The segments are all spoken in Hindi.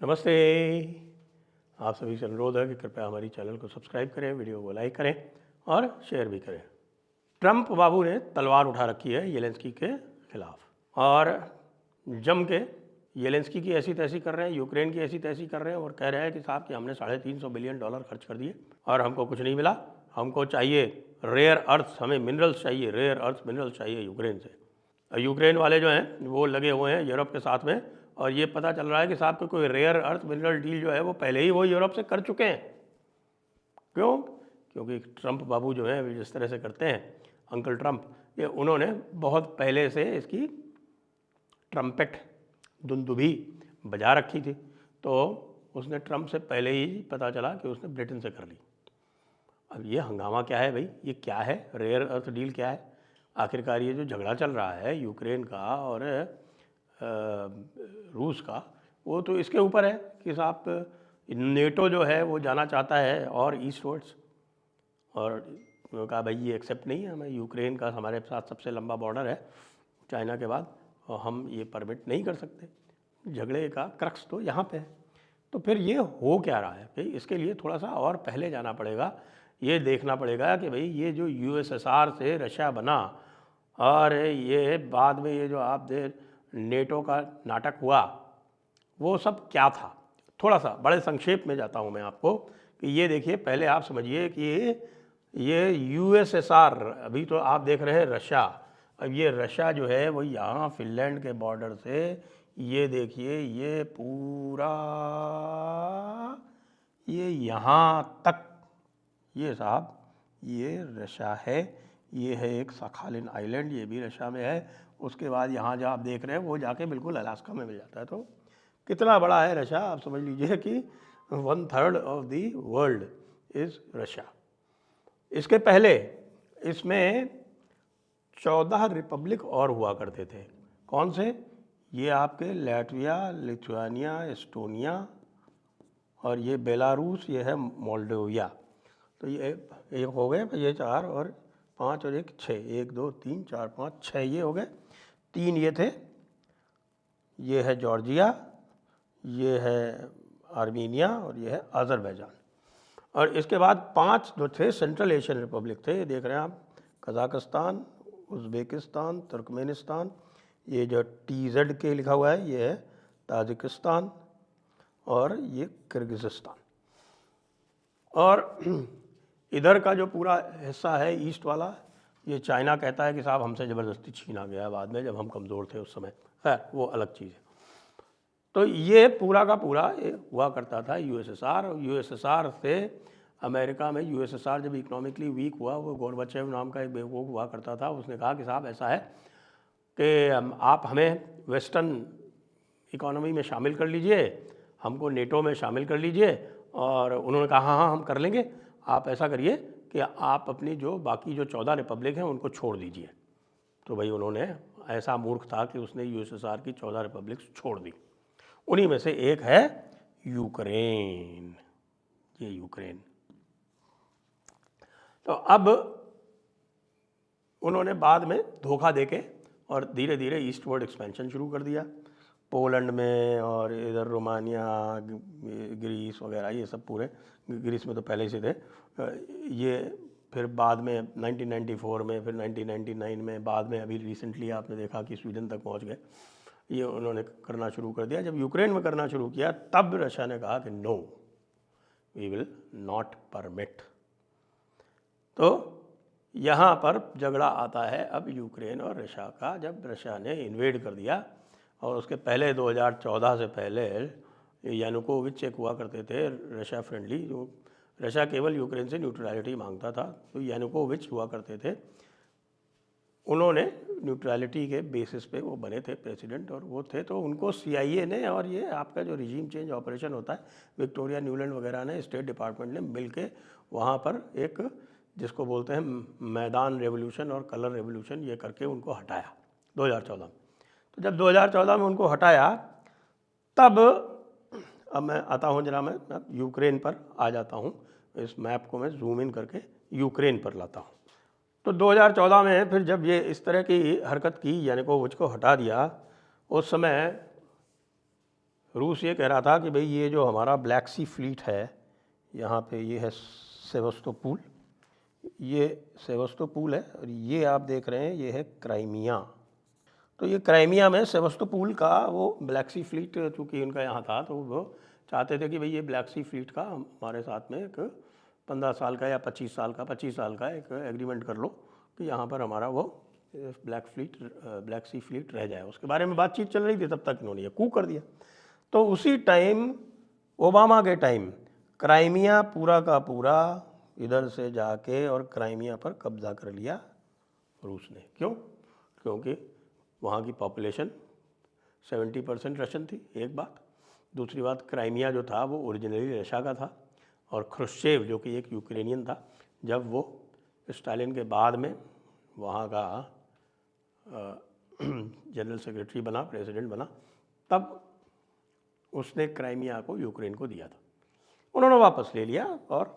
नमस्ते। आप सभी से अनुरोध है कि कृपया हमारी चैनल को सब्सक्राइब करें, वीडियो को लाइक करें और शेयर भी करें। ट्रंप बाबू ने तलवार उठा रखी है येलेंस्की के खिलाफ और जम के येलेंस्की की ऐसी तैसी कर रहे हैं, यूक्रेन की ऐसी तैसी कर रहे हैं और कह रहे हैं कि साहब कि हमने $350 बिलियन खर्च कर दिए और हमको कुछ नहीं मिला। हमको चाहिए रेयर अर्थ, हमें मिनरल्स चाहिए, रेयर अर्थ मिनरल्स चाहिए यूक्रेन से। यूक्रेन वाले जो हैं वो लगे हुए हैं यूरोप के साथ में और ये पता चल रहा है कि साहब कि कोई रेयर अर्थ मिनरल डील जो है वो पहले ही वो यूरोप से कर चुके हैं। क्यों? क्योंकि ट्रंप बाबू जो है जिस तरह से करते हैं, अंकल ट्रंप, ये उन्होंने बहुत पहले से इसकी ट्रम्पेट दुंदुभी बजा रखी थी। तो उसने ट्रंप से पहले ही पता चला कि उसने ब्रिटेन से कर ली। अब ये हंगामा क्या है भाई? ये क्या है? रेयर अर्थ डील क्या है? आखिरकार ये जो झगड़ा चल रहा है यूक्रेन का और रूस का, वो तो इसके ऊपर है कि साहब नेटो जो है वो जाना चाहता है और ईस्ट वर्ड्स, और उन्होंने कहा भाई ये एक्सेप्ट नहीं है, हमें यूक्रेन का हमारे साथ सबसे लंबा बॉर्डर है चाइना के बाद और हम ये परमिट नहीं कर सकते। झगड़े का क्रक्स तो यहाँ पे है। तो फिर ये हो क्या रहा है भाई? इसके लिए थोड़ा सा और पहले जाना पड़ेगा, ये देखना पड़ेगा कि भाई ये जो यूएसएसआर से रशिया बना और ये बाद में ये जो आप नेटो का नाटक हुआ वो सब क्या था। थोड़ा सा बड़े संक्षेप में जाता हूँ मैं आपको कि ये देखिए, पहले आप समझिए कि ये यूएसएसआर, अभी तो आप देख रहे हैं रशिया, अब ये रशिया जो है वो यहाँ फिनलैंड के बॉर्डर से ये देखिए ये पूरा ये यहाँ तक, ये साहब ये रशिया है। ये है एक साखालिन आइलैंड, ये भी रशिया में है। उसके बाद यहाँ जो आप देख रहे हैं वो जाके बिल्कुल अलास्का में मिल जाता है। तो कितना बड़ा है रशिया, आप समझ लीजिए कि 1/3 of the world is Russia. इसके पहले इसमें 14 रिपब्लिक और हुआ करते थे। कौन से? ये आपके लातविया, लिथुआनिया, एस्टोनिया और ये बेलारूस, ये है मोल्डोविया। तो ये एक हो गए, ये 4 और 5 और 1 6, 1 2 3 4 5 6 ये हो गए। 3 ये थे, ये है जॉर्जिया, ये है आर्मीनिया और ये है अज़रबैजान। और इसके बाद 5 जो थे सेंट्रल एशियन रिपब्लिक थे, ये देख रहे हैं आप, कज़ाकिस्तान, उज़्बेकिस्तान, तुर्कमेनिस्तान, ये जो TZ के लिखा हुआ है ये है ताजिकिस्तान और ये किर्गिज़स्तान। और इधर का जो पूरा हिस्सा है ईस्ट वाला, ये चाइना कहता है कि साहब हमसे ज़बरदस्ती छीना गया बाद में, जब हम कमज़ोर थे उस समय। खैर वो अलग चीज़ है। तो ये पूरा का पूरा ये हुआ करता था यूएसएसआर। और यूएसएसआर से अमेरिका में, यूएसएसआर जब इकोनॉमिकली वीक हुआ, वो गोर्बाचेव नाम का एक बेवकूफ़ हुआ करता था, उसने कहा कि साहब ऐसा है कि आप हमें वेस्टर्न इकोनॉमी में शामिल कर लीजिए, हमको नेटो में शामिल कर लीजिए। और उन्होंने कहा हाँ हाँ हम कर लेंगे, आप ऐसा करिए कि आप अपनी जो बाकी जो 14 रिपब्लिक हैं उनको छोड़ दीजिए। तो भाई उन्होंने, ऐसा मूर्ख था कि उसने यूएसएसआर की 14 रिपब्लिक छोड़ दी। उन्हीं में से एक है यूक्रेन, ये यूक्रेन। तो अब उन्होंने बाद में धोखा देके और धीरे धीरे ईस्टवर्ड एक्सपेंशन शुरू कर दिया, पोलैंड में और इधर रोमानिया, ग्रीस वगैरह, ये सब पूरे, ग्रीस में तो पहले से थे ये। फिर बाद में 1994 में, फिर 1999 में, बाद में अभी रिसेंटली आपने देखा कि स्वीडन तक पहुंच गए। ये उन्होंने करना शुरू कर दिया। जब यूक्रेन में करना शुरू किया तब रशिया ने कहा कि no, we will not permit. तो यहाँ पर झगड़ा आता है अब यूक्रेन और रशिया का। जब रशिया ने इन्वेड कर दिया, और उसके पहले 2014 से पहले यानुकोविच एक हुआ करते थे रशिया फ्रेंडली, जो रशिया केवल यूक्रेन से न्यूट्रलिटी मांगता था, तो यानुकोविच हुआ करते थे। उन्होंने न्यूट्रलिटी के बेसिस पे वो बने थे प्रेसिडेंट, और वो थे तो उनको CIA ने और ये आपका जो रिजीम चेंज ऑपरेशन होता है, विक्टोरिया न्यूलैंड वगैरह ने, स्टेट डिपार्टमेंट ने मिल के वहाँ पर एक जिसको बोलते हैं मैदान रेवोल्यूशन और कलर रेवोल्यूशन, ये करके उनको हटाया 2014 में। तो जब 2014 में उनको हटाया तब, अब मैं आता हूँ जरा, मैं यूक्रेन पर आ जाता हूँ, इस मैप को मैं जूम इन करके यूक्रेन पर लाता हूँ। तो 2014 में फिर जब ये इस तरह की हरकत की, यानुकोविच को हटा दिया, उस समय रूस ये कह रहा था कि भाई ये जो हमारा ब्लैक सी फ्लीट है, यहाँ पे ये है सेवस्तोपुल, ये सेवस्तोपुल है, और ये आप देख रहे हैं ये है क्राइमिया। तो ये क्राइमिया में सेवस्तोपुल का वो ब्लैक सी फ्लीट चूँकि उनका यहाँ था, तो वो चाहते थे कि भाई ये ब्लैक सी फ्लीट का हमारे साथ में एक 15 साल का या 25 साल का एक एग्रीमेंट कर लो कि यहाँ पर हमारा वो ब्लैक सी फ्लीट रह जाए। उसके बारे में बातचीत चल रही थी, तब तक इन्होंने ये कू कर दिया। तो उसी टाइम, ओबामा के टाइम, क्राइमिया पूरा का पूरा इधर से जाके और क्राइमिया पर कब्जा कर लिया रूस ने। क्यों? क्योंकि वहाँ की पॉपुलेशन 70% रशियन थी, एक बात। दूसरी बात, क्राइमिया जो था वो ओरिजिनली रशिया का था, और ख्रुश्चेव जो कि एक यूक्रेनियन था, जब वो स्टालिन के बाद में वहाँ का जनरल सेक्रेटरी बना, प्रेसिडेंट बना, तब उसने क्राइमिया को यूक्रेन को दिया था। उन्होंने वापस ले लिया और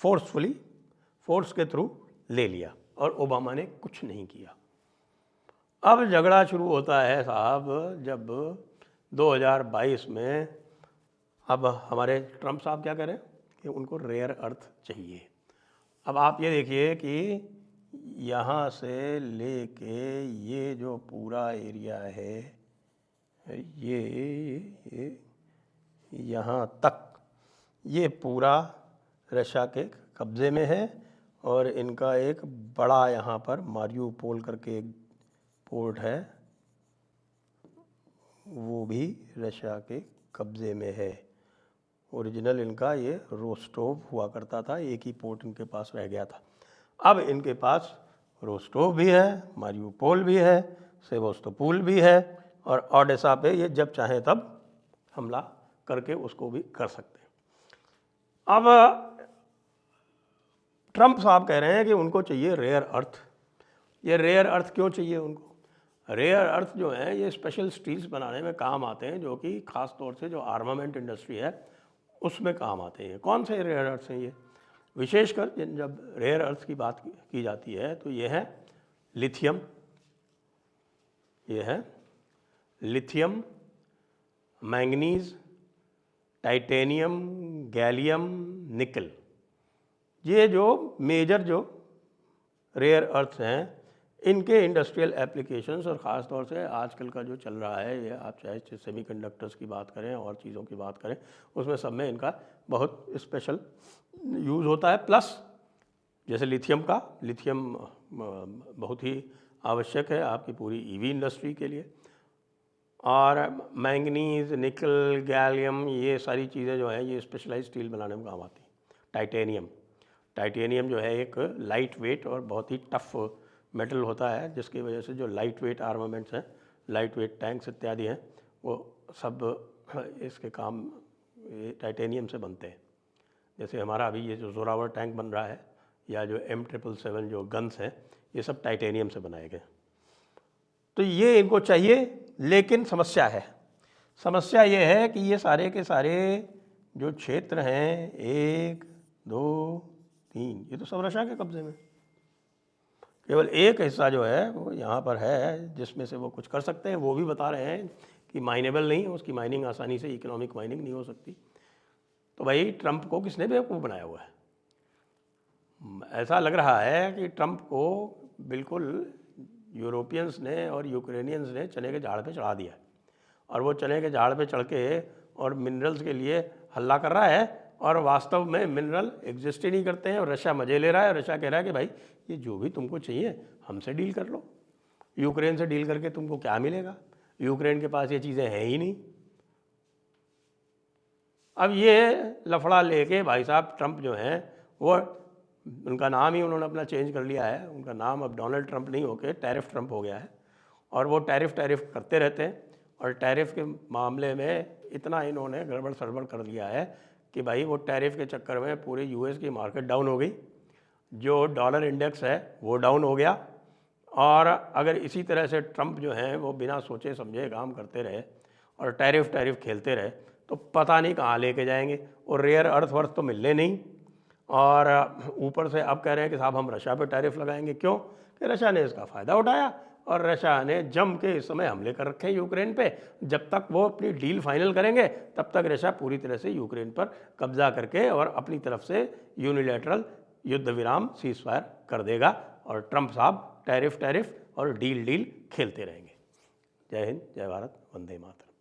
फोर्स के थ्रू ले लिया, और ओबामा ने कुछ नहीं किया। अब झगड़ा शुरू होता है साहब जब 2022 में, अब हमारे ट्रम्प साहब क्या करें कि उनको रेयर अर्थ चाहिए। अब आप ये देखिए कि यहाँ से लेके ये जो पूरा एरिया है, ये यहाँ तक, ये पूरा रशिया के कब्ज़े में है, और इनका एक बड़ा यहाँ पर मारियुपोल करके एक पोर्ट है, वो भी रशिया के कब्ज़े में है। ओरिजिनल इनका ये रोस्टोव हुआ करता था, एक ही पोर्ट इनके पास रह गया था। अब इनके पास रोस्टोव भी है, मारियुपोल भी है, सेवस्तोपुल भी है, और ओडेसा पे ये जब चाहे तब हमला करके उसको भी कर सकते हैं। अब ट्रम्प साहब कह रहे हैं कि उनको चाहिए रेयर अर्थ। ये रेयर अर्थ क्यों चाहिए उनको? रेयर अर्थ जो है ये स्पेशल स्टील्स बनाने में काम आते हैं, जो कि ख़ास तौर से जो आर्मामेंट इंडस्ट्री है उसमें काम आते हैं। कौन से रेयर अर्थ हैं ये? विशेषकर जब रेयर अर्थ की बात की जाती है तो ये है लिथियम, मैंगनीज, टाइटेनियम, गैलियम, निकल। ये जो मेजर जो रेयर अर्थ हैं, इनके इंडस्ट्रियल एप्लीकेशंस, और ख़ास तौर से आजकल का जो चल रहा है, ये आप चाहे सेमीकंडक्टर्स की बात करें और चीज़ों की बात करें, उसमें सब में इनका बहुत स्पेशल यूज़ होता है। प्लस जैसे लिथियम बहुत ही आवश्यक है आपकी पूरी ईवी इंडस्ट्री के लिए, और मैंगनीज, निकल, गैलियम, ये सारी चीज़ें जो हैं ये स्पेशलाइज्ड स्टील बनाने में काम आती हैं। टाइटेनियम जो है एक लाइट वेट और बहुत ही टफ मेटल होता है, जिसकी वजह से जो लाइट वेट आर्मामेंट्स हैं, लाइट वेट टैंक्स इत्यादि हैं, वो सब इसके काम टाइटेनियम से बनते हैं। जैसे हमारा अभी ये जो जोरावर टैंक बन रहा है, या जो M777 जो गन्स हैं, ये सब टाइटेनियम से बनाए गए। तो ये इनको चाहिए, लेकिन समस्या ये है कि ये सारे के सारे जो क्षेत्र हैं, 1, 2, 3, ये तो सब रशिया के कब्जे में। केवल एक हिस्सा जो है वो यहाँ पर है जिसमें से वो कुछ कर सकते हैं। वो भी बता रहे हैं कि माइनेबल नहीं है, उसकी माइनिंग आसानी से इकोनॉमिक माइनिंग नहीं हो सकती। तो भाई ट्रम्प को किसने बेवकूफ़ बनाया हुआ है? ऐसा लग रहा है कि ट्रम्प को बिल्कुल यूरोपियंस ने और यूक्रेनियंस ने चने के झाड़ पे चढ़ा दिया है, और वो चने के झाड़ पे चढ़ के और मिनरल्स के लिए हल्ला कर रहा है, और वास्तव में मिनरल एग्जिस्ट ही नहीं करते हैं, और रशिया मज़े ले रहा है। रशिया कह रहा है कि भाई ये जो भी तुमको चाहिए हमसे डील कर लो। यूक्रेन से डील करके तुमको क्या मिलेगा? यूक्रेन के पास ये चीज़ें हैं ही नहीं। अब ये लफड़ा लेके भाई साहब ट्रम्प जो हैं, वो उनका नाम ही उन्होंने अपना चेंज कर लिया है। उनका नाम अब डोनाल्ड ट्रम्प नहीं होके टैरिफ ट्रम्प हो गया है, और वो टैरिफ करते रहते हैं। और टैरिफ के मामले में इतना इन्होंने गड़बड़ सड़बड़ कर दिया है कि भाई वो टैरिफ के चक्कर में पूरे यूएस की मार्केट डाउन हो गई, जो डॉलर इंडेक्स है वो डाउन हो गया। और अगर इसी तरह से ट्रम्प जो हैं वो बिना सोचे समझे काम करते रहे और टैरिफ खेलते रहे, तो पता नहीं कहाँ लेके जाएंगे। और रेयर अर्थ तो मिलने नहीं, और ऊपर से अब कह रहे हैं कि साहब हम रशिया पे टैरिफ लगाएंगे। क्यों? कि रशिया ने इसका फ़ायदा उठाया। और रशिया ने जम के इस समय हमले कर रखे हैं यूक्रेन पे। जब तक वो अपनी डील फाइनल करेंगे तब तक रशिया पूरी तरह से यूक्रेन पर कब्जा करके और अपनी तरफ से यूनिलैटरल युद्ध विराम सीज़फायर कर देगा और ट्रंप साहब टैरिफ और डील खेलते रहेंगे। जय हिंद, जय भारत, वंदे मातरम।